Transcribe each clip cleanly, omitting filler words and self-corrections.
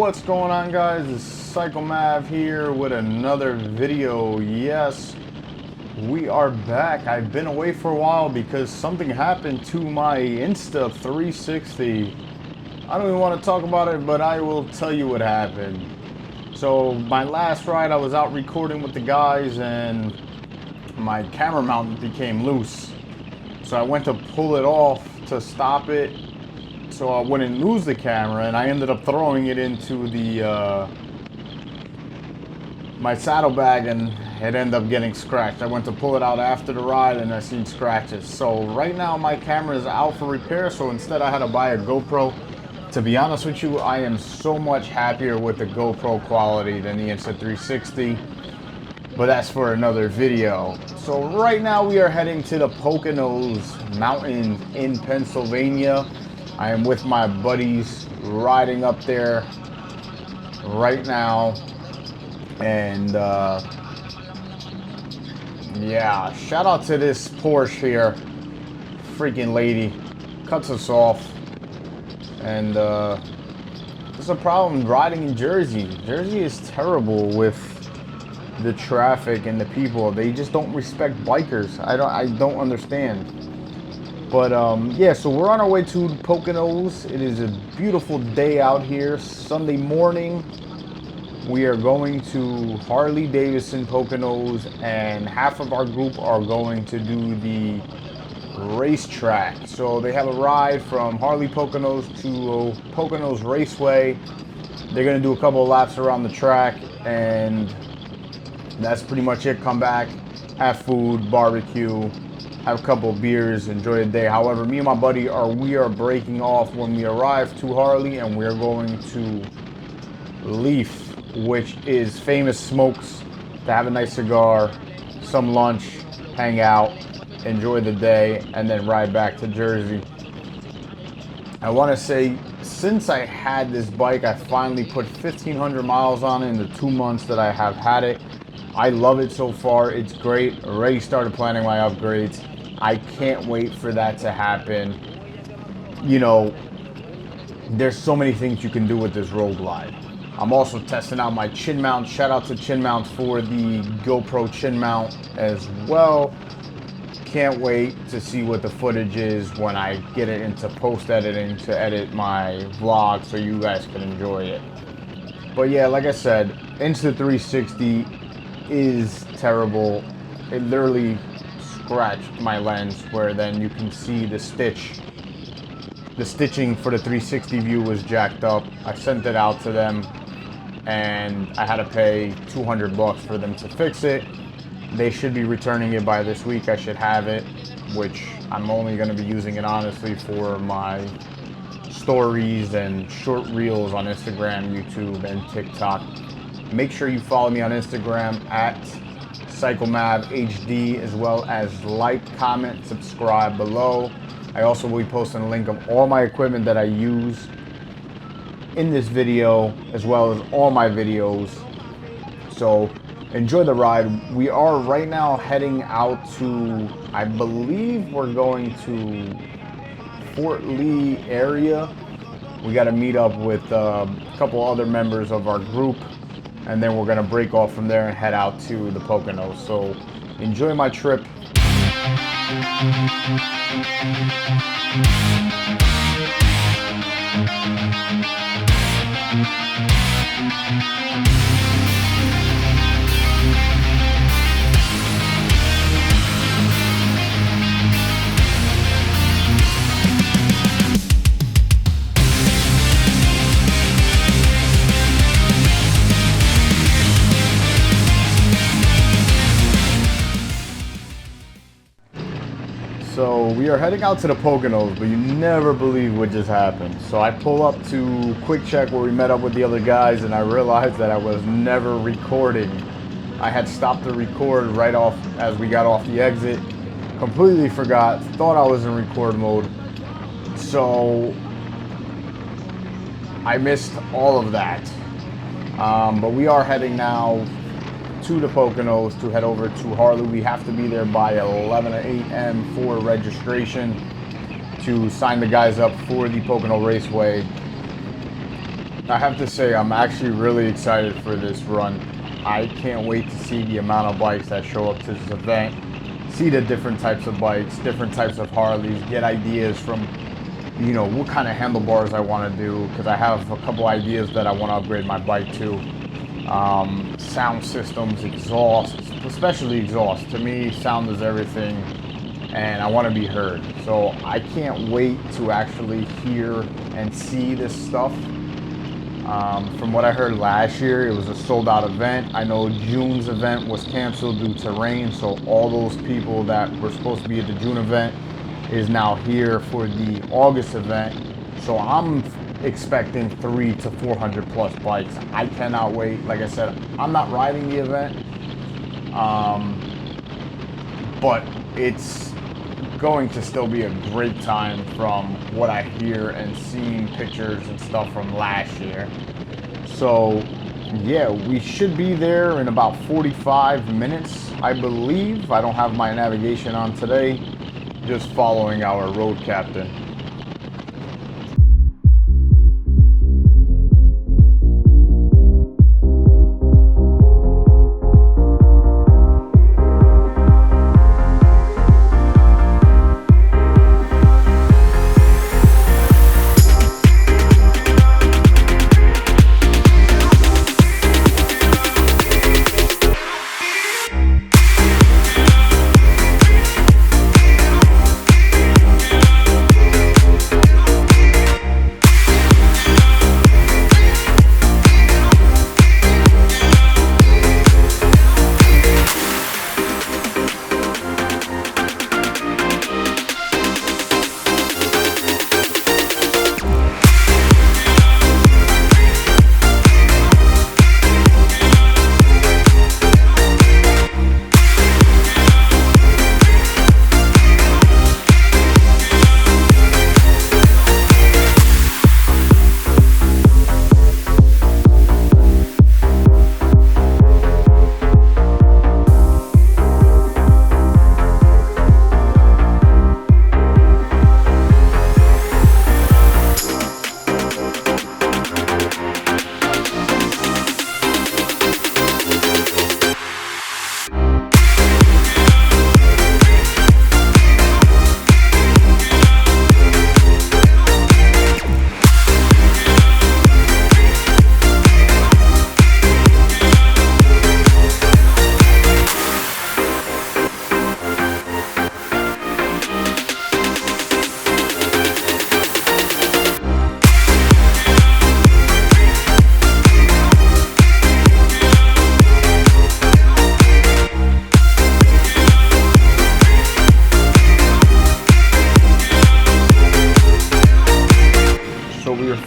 What's going on, guys? It's Psycho Mav here with another video. Yes, we are back. I've been away for a while because something happened to my Insta 360. I don't even want to talk about it, but I will tell you what happened. So my last ride, I was out recording with the guys and my camera mount became loose. So I went to pull it off to stop it so I wouldn't lose the camera, and I ended up throwing it into the my saddlebag, and it ended up getting scratched. I went to pull it out after the ride and I seen scratches. So right now my camera is out for repair, so instead I had to buy a GoPro. To be honest with you, I am so much happier with the GoPro quality than the Insta360, but that's for another video. So right now we are heading to the Poconos mountains in Pennsylvania. I am with my buddies riding up there right now, and yeah, shout out to this Porsche here. Freaking lady cuts us off, and there's a problem riding in Jersey. Jersey is terrible with the traffic and the people. They just don't respect bikers. I don't understand. But yeah, so we're on our way to Poconos. It is a beautiful day out here. Sunday morning, we are going to Harley Davidson Poconos, and half of our group are going to do the racetrack. So they have a ride from Harley Poconos to Poconos Raceway. They're gonna do a couple of laps around the track, and that's pretty much it. Come back, have food, barbecue, have a couple of beers, enjoy the day. However, me and my buddy we are breaking off when we arrive to Harley, and we are going to Leaf, which is Famous Smokes, to have a nice cigar, some lunch, hang out, enjoy the day, and then ride back to Jersey. I want to say, since I had this bike, I finally put 1,500 miles on it in the 2 months that I have had it. I love it so far. It's great. Already started planning my upgrades. I can't wait for that to happen. You know, there's so many things you can do with this road glide. I'm also testing out my chin mount. Shout out to Chin Mount for the GoPro chin mount as well. Can't wait to see what the footage is when I get it into post editing to edit my vlog so you guys can enjoy it. But yeah, like I said, Insta360 is terrible. It literally scratched my lens, where then you can see the stitch. The stitching for the 360 view was jacked up. I sent it out to them, and I had to pay $200 for them to fix it. They should be returning it by this week. I should have it, which I'm only going to be using it honestly for my stories and short reels on Instagram, YouTube, and TikTok. Make sure you follow me on Instagram at PsychoMavHD, as well as like, comment, subscribe below. I also will be posting a link of all my equipment that I use in this video, as well as all my videos. So enjoy the ride. We are right now heading out to, I believe we're going to Fort Lee area. We got to meet up with a couple other members of our group, and then we're going to break off from there and head out to the Poconos. So enjoy my trip. So we are heading out to the Poconos, but you never believe what just happened. So I pull up to Quick Check where we met up with the other guys, and I realized that I was never recording. I had stopped the record right off as we got off the exit. Completely forgot, thought I was in record mode. So I missed all of that. But we are heading now to the Poconos to head over to Harley. We have to be there by 11 a.m. for registration to sign the guys up for the Pocono Raceway. I have to say, I'm actually really excited for this run. I can't wait to see the amount of bikes that show up to this event, see the different types of bikes, different types of Harleys, get ideas from, you know, what kind of handlebars I want to do, because I have a couple ideas that I want to upgrade my bike to. Sound systems, exhaust, especially exhaust. To me, sound is everything, and I want to be heard. So I can't wait to actually hear and see this stuff. From what I heard last year, it was a sold out event. I know June's event was canceled due to rain, so all those people that were supposed to be at the June event is now here for the August event. So I'm expecting 300 to 400 plus bikes. I cannot wait. Like I said, I'm not riding the event, but it's going to still be a great time from what I hear and seeing pictures and stuff from last year. So yeah, we should be there in about 45 minutes, I believe. I don't have my navigation on today, just following our road captain.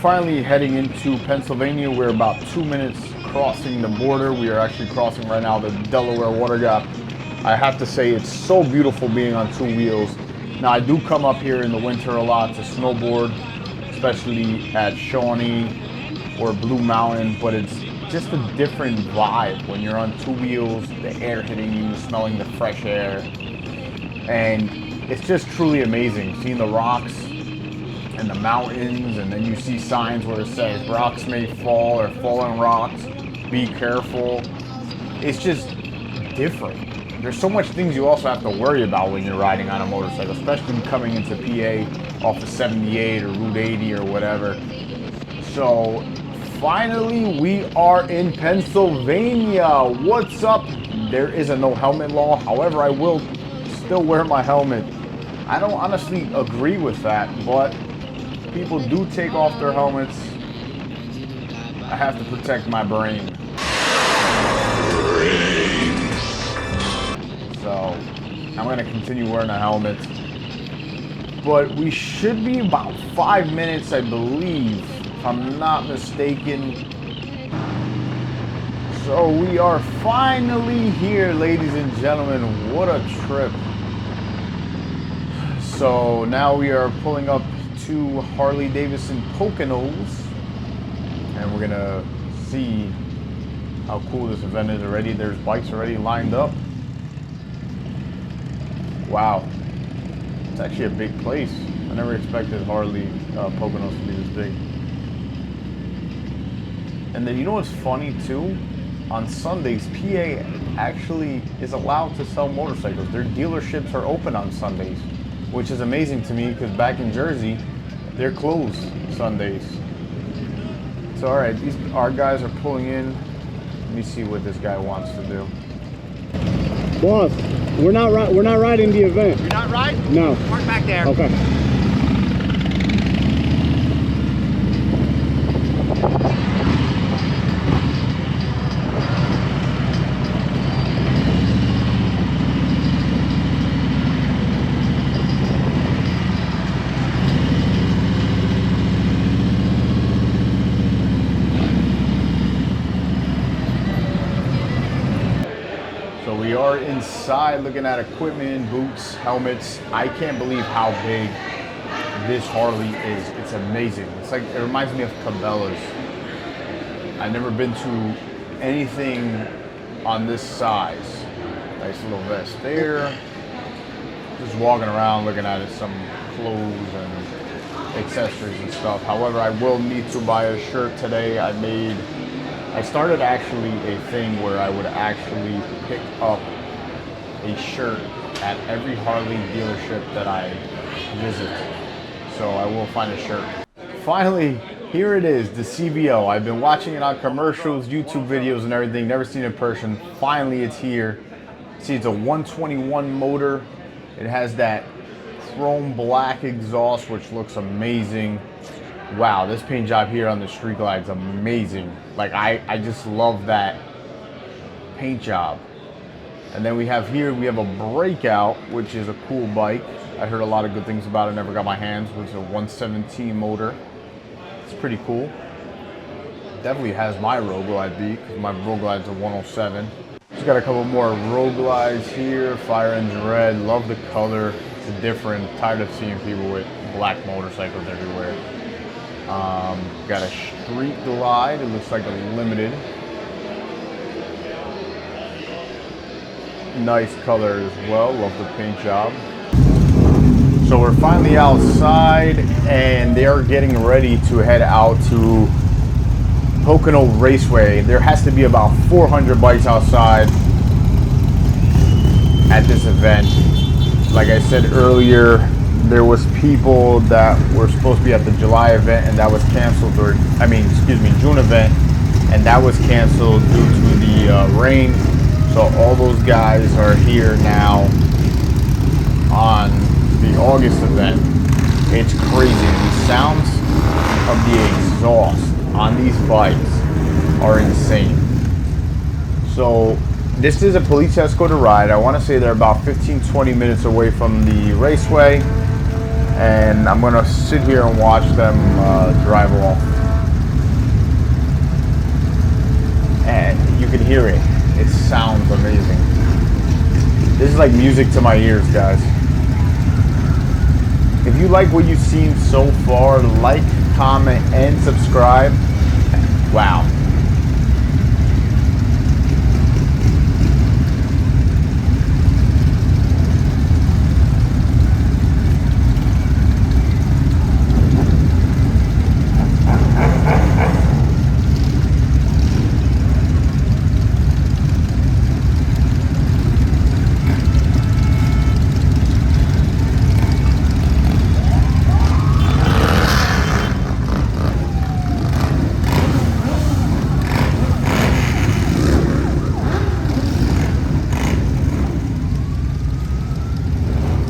Finally heading into Pennsylvania. We're about 2 minutes crossing the border. We are actually crossing right now the Delaware Water Gap. I have to say, it's so beautiful being on two wheels. Now, I do come up here in the winter a lot to snowboard, especially at Shawnee or Blue Mountain, but it's just a different vibe when you're on two wheels, the air hitting you, smelling the fresh air, and it's just truly amazing seeing the rocks and the mountains, and then you see signs where it says rocks may fall or fallen rocks, be careful. It's just different. There's so much things you also have to worry about when you're riding on a motorcycle, especially coming into PA off the 78 or Route 80 or whatever. So finally we are in Pennsylvania. What's up? There is a no helmet law. However, I will still wear my helmet. I don't honestly agree with that, but people do take off their helmets. I have to protect my brain. So I'm going to continue wearing a helmet. But we should be about 5 minutes, I believe, if I'm not mistaken. So we are finally here, ladies and gentlemen. What a trip. So now we are pulling up to Harley Davidson Poconos, and we're gonna see how cool this event is already. There's bikes already lined up. Wow, it's actually a big place. I never expected Harley Poconos to be this big. And then you know what's funny too? On Sundays, PA actually is allowed to sell motorcycles. Their dealerships are open on Sundays, which is amazing to me because back in Jersey, they're closed Sundays. So all right, our guys are pulling in. Let me see what this guy wants to do. Boss, we're not riding the event. You're not riding? No. Park back there. Okay. We are inside looking at equipment, boots, helmets. I can't believe how big this Harley is. It's amazing. It's like, it reminds me of Cabela's. I've never been to anything on this size. Nice little vest there. Just walking around looking at it, some clothes and accessories and stuff. However, I will need to buy a shirt today. I started actually a thing where I would actually pick up a shirt at every Harley dealership that I visit. So I will find a shirt. Finally, here it is, the CVO. I've been watching it on commercials, YouTube videos and everything, never seen it in person. Finally, it's here. See, it's a 121 motor. It has that chrome black exhaust, which looks amazing. Wow, this paint job here on the street glide is amazing. Like, I just love that paint job. And then we have a Breakout, which is a cool bike. I heard a lot of good things about it, never got my hands. It's a 117 motor. It's pretty cool. Definitely has my road glide beat, because my road glide's a 107. Just got a couple more road glides here, fire engine red, love the color. It's different, tired of seeing people with black motorcycles everywhere. Got a street glide, it looks like a limited. Nice color as well, love the paint job. So we're finally outside and they are getting ready to head out to Pocono Raceway. There has to be about 400 bikes outside at this event. Like I said earlier, there was people that were supposed to be at the July event and that was canceled, or June event, and that was canceled due to the rain. So all those guys are here now on the August event. It's crazy. The sounds of the exhaust on these bikes are insane. So this is a police escorted ride. I want to say they're about 15-20 minutes away from the raceway. And I'm gonna sit here and watch them drive off. And you can hear it. It sounds amazing. This is like music to my ears, guys. If you like what you've seen so far, like, comment, and subscribe. Wow.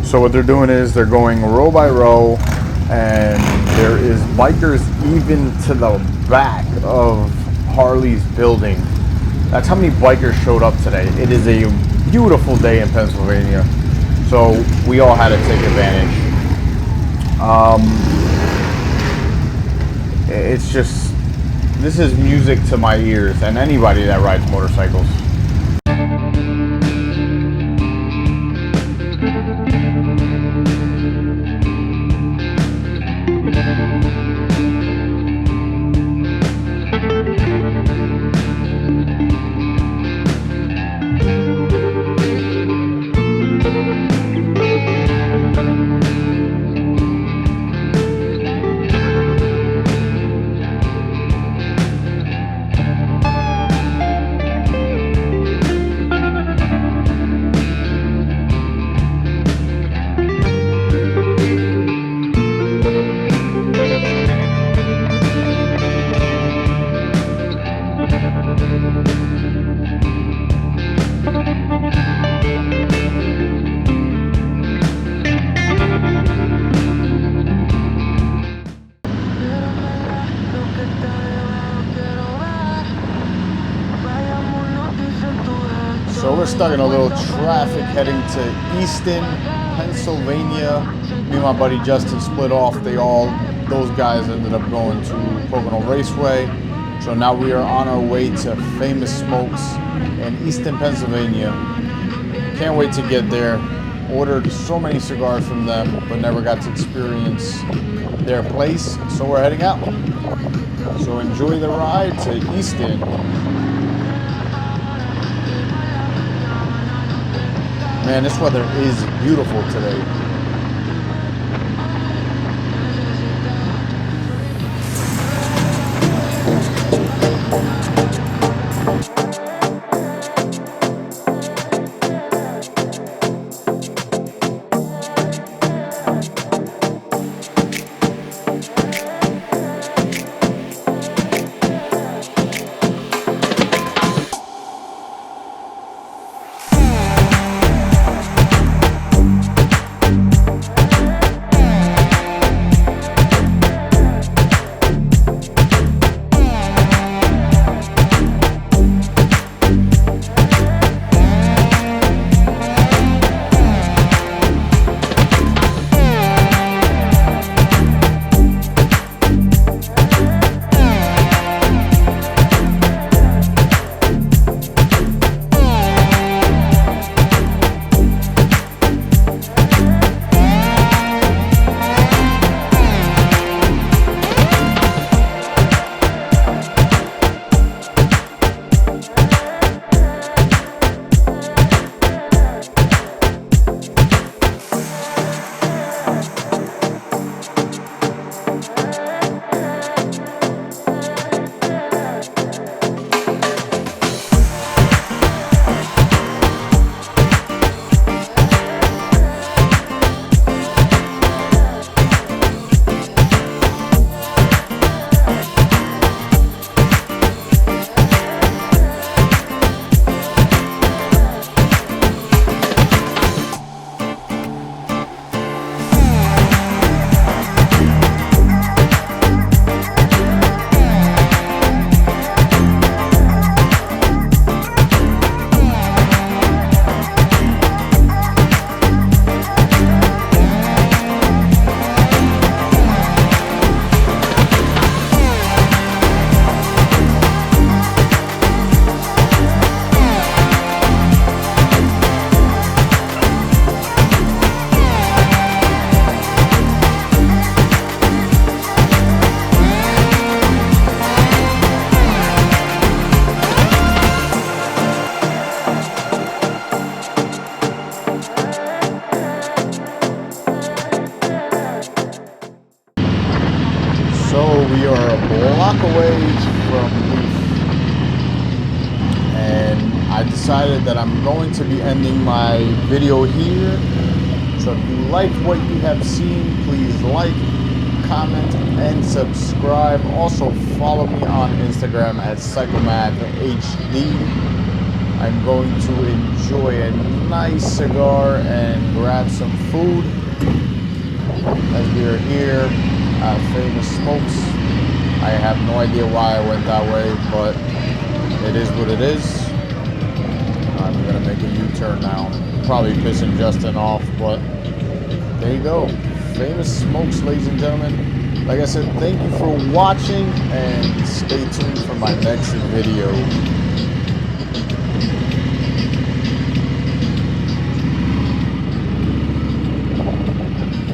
So what they're doing is they're going row by row, and there is bikers even to the back of Harley's building. That's how many bikers showed up today. It is a beautiful day in Pennsylvania, so we all had to take advantage. It's just, this is music to my ears and anybody that rides motorcycles. we're stuck in a little traffic heading to Easton, Pennsylvania. Me and my buddy Justin split off. Those guys ended up going to Pocono Raceway. So now we are on our way to Famous Smokes in Easton, Pennsylvania. Can't wait to get there. Ordered so many cigars from them, but never got to experience their place. So we're heading out. So enjoy the ride to Easton. Man, this weather is beautiful today. We are a block away from Leaf, and I decided that I'm going to be ending my video here. So if you like what you have seen, please like, comment, and subscribe. Also follow me on Instagram at PsychoMavHD. I'm going to enjoy a nice cigar and grab some food as we are here at Famous Smokes. I have no idea why I went that way, but it is what it is. I'm gonna make a U-turn now. Probably pissing Justin off, but there you go. Famous Smokes, ladies and gentlemen. Like I said, thank you for watching, and stay tuned for my next video.